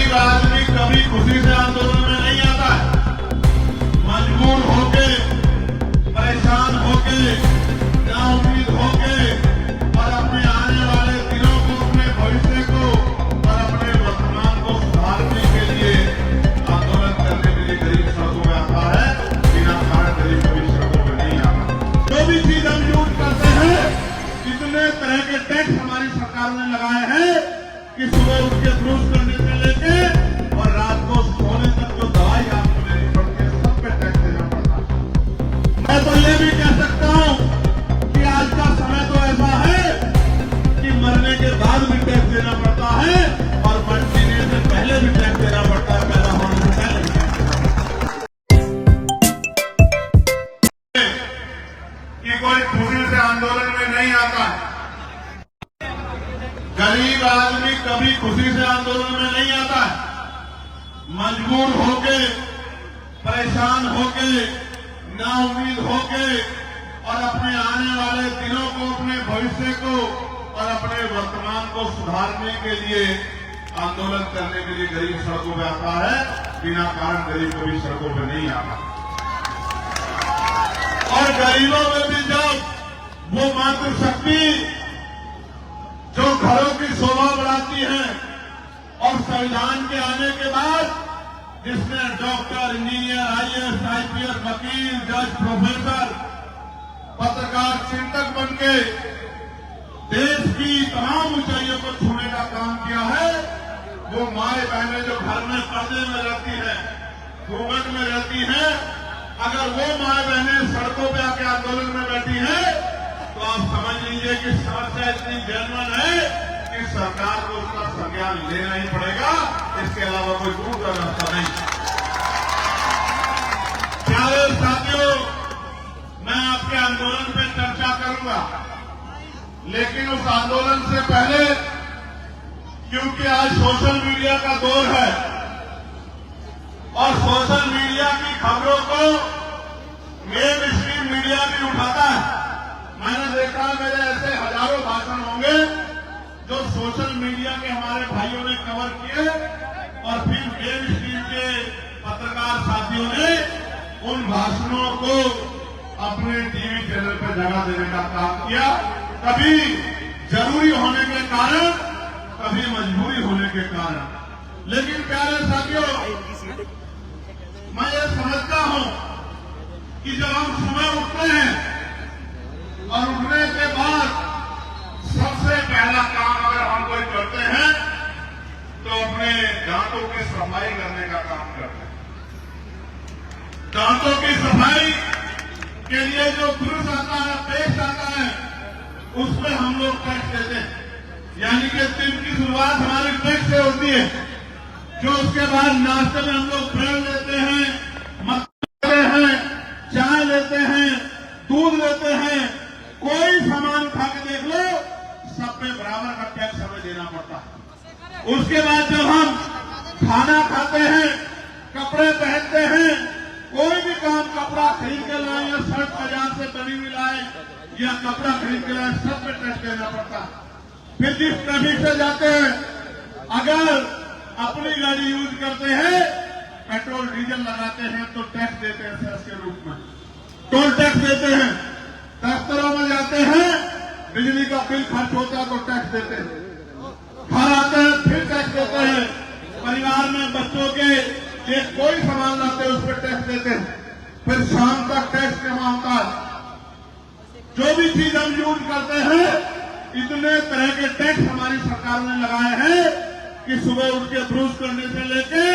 गरीब आदमी कभी खुशी से आंदोलन में नहीं आता है। मजबूर होके, परेशान होके, नाउम्मीद होके और अपने आने वाले दिनों को, अपने भविष्य को और अपने वर्तमान को सुधारने के लिए आंदोलन करने के लिए गरीब सड़कों में आता है। बिना कारण गरीब कभी सड़कों में नहीं आता। जो भी चीज हम यूज करते हैं, इतने तरह के टैक्स हमारी सरकार ने लगाए हैं कि सुबह उठ के ब्रूश करने से लेके और रात को सोने तक जो दवाई आपको लेनी पड़ती है, सब पे टैक्स देना पड़ता है। मैं तो ये भी कह सकता हूं कि आज का समय तो ऐसा है कि मरने के बाद भी टैक्स देना पड़ता है और मरने से पहले भी टैक्स देना पड़ता है, पैदा होने से पहले भी टैक्स देना पड़ता है। कि कोई खुशी से आंदोलन में नहीं आता है। गरीब आदमी कभी खुशी से आंदोलन में नहीं आता है। मजबूर होके, परेशान होके, नाउम्मीद होके और अपने आने वाले दिनों को, अपने भविष्य को और अपने वर्तमान को सुधारने के लिए आंदोलन करने के लिए गरीब सड़कों पे आता है। बिना कारण गरीब कभी सड़कों पे नहीं आता। और गरीबों में भी जब वो मातृशक्ति जो घरों की शोभा बढ़ाती है और संविधान के आने के बाद जिसने डॉक्टर, इंजीनियर, आईएएस, आईपीएस, वकील, जज, प्रोफेसर, पत्रकार, चिंतक बनके देश की तमाम ऊंचाइयों को छूने का काम किया है, वो माए बहनें जो घर में पर्दे में रहती हैं, घूंघट में रहती हैं, अगर वो माए बहनें सड़कों पे आके आंदोलन में बैठी हैं तो आप समझ लीजिए कि समस्या इतनी जेन्युइन है कि सरकार को उसका संज्ञान लेना ही पड़ेगा। इसके अलावा कोई दूसरा रास्ता नहीं। प्यारे साथियों, मैं आपके आंदोलन पे चर्चा करूंगा, लेकिन उस आंदोलन से पहले, क्योंकि आज सोशल मीडिया का दौर है और सोशल मीडिया की खबरों को मेन स्ट्रीम मीडिया भी उठाता है। मैंने देखा मेरे ऐसे हजारों भाषण होंगे जो सोशल मीडिया के हमारे भाइयों ने कवर किए और फिर मेन स्ट्रीम के पत्रकार साथियों ने उन भाषणों को अपने टीवी चैनल पर जगह देने का काम किया। कभी जरूरी होने के कारण, कभी मजबूरी होने के कारण। लेकिन प्यारे साथियों, मैं ये समझता हूं कि जब हम सुबह उठते हैं और उठने के बाद सबसे पहला काम अगर हम कोई करते हैं तो अपने दांतों की सफाई करने का काम करते हैं। दांतों की सफाई के लिए जो ब्रश आता है, पेस्ट आता है, उसमें हम लोग टैक्स देते हैं। यानी कि दिन की शुरुआत हमारी टैक्स से होती है। जो उसके बाद नाश्ते में हम लोग ब्रेड लेते हैं, मक्खन लेते हैं, चाय लेते हैं, दूध लेते हैं, कोई सामान खा के देख लो, सब पे बराबर का टैक्स हमें देना पड़ता है। उसके बाद जब हम खाना खाते हैं, कपड़े पहनते हैं, कोई भी काम, कपड़ा खरीद के लाए या शर्ट बाजार से बनी हुई लाए या कपड़ा खरीद के लाए, सब पे टैक्स देना पड़ता है। फिर जिस ट्रैफिक से जाते हैं, अगर अपनी गाड़ी यूज करते हैं, पेट्रोल डीजल लगाते हैं तो टैक्स देते हैं सेस के रूप में, टोल टैक्स देते हैं। दफ्तरों में जाते हैं, बिजली का बिल खर्च होता है तो टैक्स देते हैं। घर आते हैं फिर टैक्स देते हैं। परिवार में बच्चों के लिए कोई सामान लाते हैं उस पर टैक्स देते हैं। फिर शाम तक टैक्स जमा होता है। जो भी चीज हम यूज करते हैं, इतने तरह के टैक्स हमारी सरकार ने लगाए हैं कि सुबह उठ के ब्रूश करने से लेके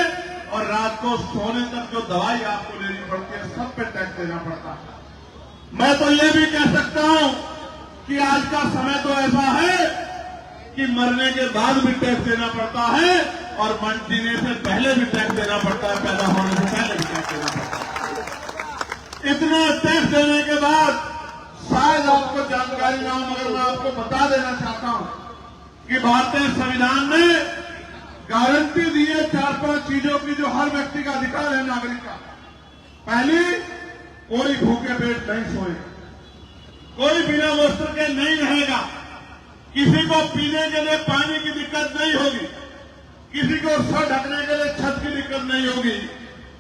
और रात को सोने तक जो दवाई आपको लेनी पड़ती है, सब पे टैक्स देना पड़ता है। मैं तो ये भी कह सकता हूं कि आज का समय तो ऐसा है कि मरने के बाद भी टैक्स देना पड़ता है और जीने से पहले भी टैक्स देना पड़ता है, पैदा होने से पहले भी टैक्स देना पड़ता है। इतना टैक्स देने के बाद शायद आपको जानकारी ना हो, मगर मैं आपको बता देना चाहता हूं कि भारतीय संविधान ने गारंटी दी है 4-5 चीजों की जो हर व्यक्ति का अधिकार है, नागरिक का। पहली, कोई भूखे पेट नहीं सोएगा, कोई बिना वस्त्र के नहीं रहेगा, किसी को पीने के लिए पानी की दिक्कत नहीं होगी, किसी को सर ढकने के लिए छत की दिक्कत नहीं होगी,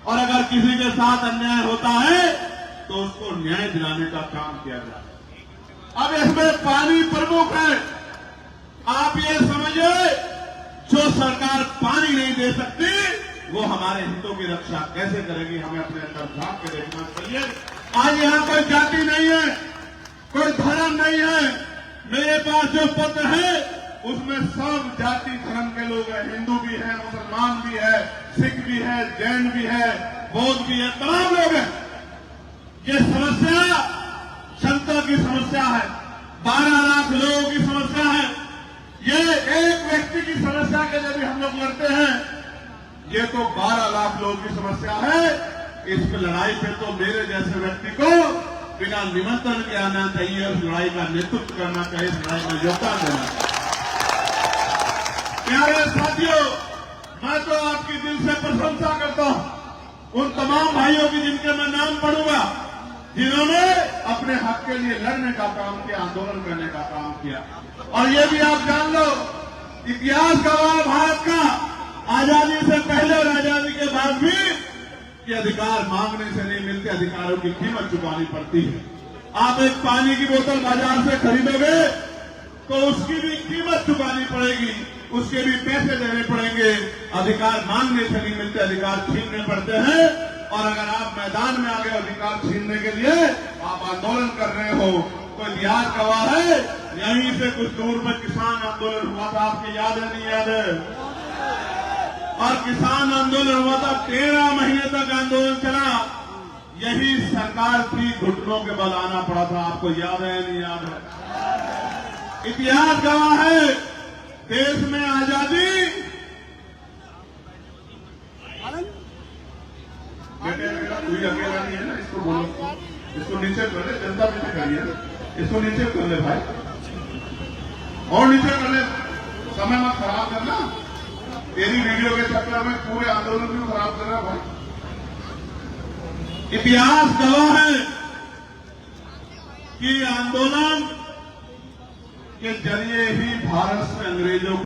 और अगर किसी के साथ अन्याय होता है तो उसको न्याय दिलाने का काम किया जाए। अब इसमें पानी प्रमुख है। आप ये समझिए, जो सरकार पानी नहीं दे सकती वो हमारे हितों की रक्षा कैसे करेगी, हमें अपने अंदर झांक के देखना चाहिए। आज यहां कोई जाति नहीं है, कोई धर्म नहीं है। मेरे पास जो पत्र है उसमें सब जाति धर्म के लोग हैं, हिंदू भी है, मुसलमान भी है, सिख भी है, जैन भी है, बौद्ध भी है, तमाम लोग हैं। ये समस्या जनता की समस्या है, 12 लाख लोगों की समस्या है। ये एक व्यक्ति की समस्या के लिए भी हम लोग लड़ते हैं, ये तो 12 लाख लोगों की समस्या है। इस लड़ाई पे तो मेरे जैसे व्यक्ति को बिना निमंत्रण के आना चाहिए, उस लड़ाई का नेतृत्व करना चाहिए, इस लड़ाई में योगदान देना चाहिए। प्यारे साथियों, मैं तो आपकी दिल से प्रशंसा करता हूं उन तमाम भाइयों की जिनके मैं नाम पढ़ूंगा, जिन्होंने अपने हक के लिए लड़ने का काम किया, आंदोलन करने का काम किया। और ये भी आप जान लो, इतिहास गवाह भारत का आजादी से पहले और आजादी के बाद भी कि अधिकार मांगने से नहीं मिलते, अधिकारों की कीमत चुकानी पड़ती है। आप एक पानी की बोतल बाजार से खरीदोगे तो उसकी भी कीमत चुकानी पड़ेगी, उसके भी पैसे देने पड़ेंगे। अधिकार मांगने से नहीं मिलते, अधिकार छीनने पड़ते हैं। और अगर आप मैदान में आ गए अधिकार छीनने के लिए, आप आंदोलन कर रहे हो, तो इतिहास गवाह है। यहीं से कुछ दूर में किसान आंदोलन हुआ था, आपकी याद है नहीं याद है? और किसान आंदोलन हुआ था, 13 महीने तक आंदोलन चला। यही सरकार थी, घुटनों के बल आना पड़ा था, आपको याद है नहीं याद है? इतिहास गवाह है, देश में आजादी बेटा कोई अकेला नहीं है ना, इसको बोलो, इसको नीचे कर ले, जनता पीछे करिए, इसको नीचे कर ले भाई, और नीचे कर ले, समय मत खराब करना। तेरी वीडियो के चक्कर में पूरे आंदोलन भी खराब कर रहा भाई। इतिहास गवाह है कि आंदोलन के जरिए ही भारत से अंग्रेजों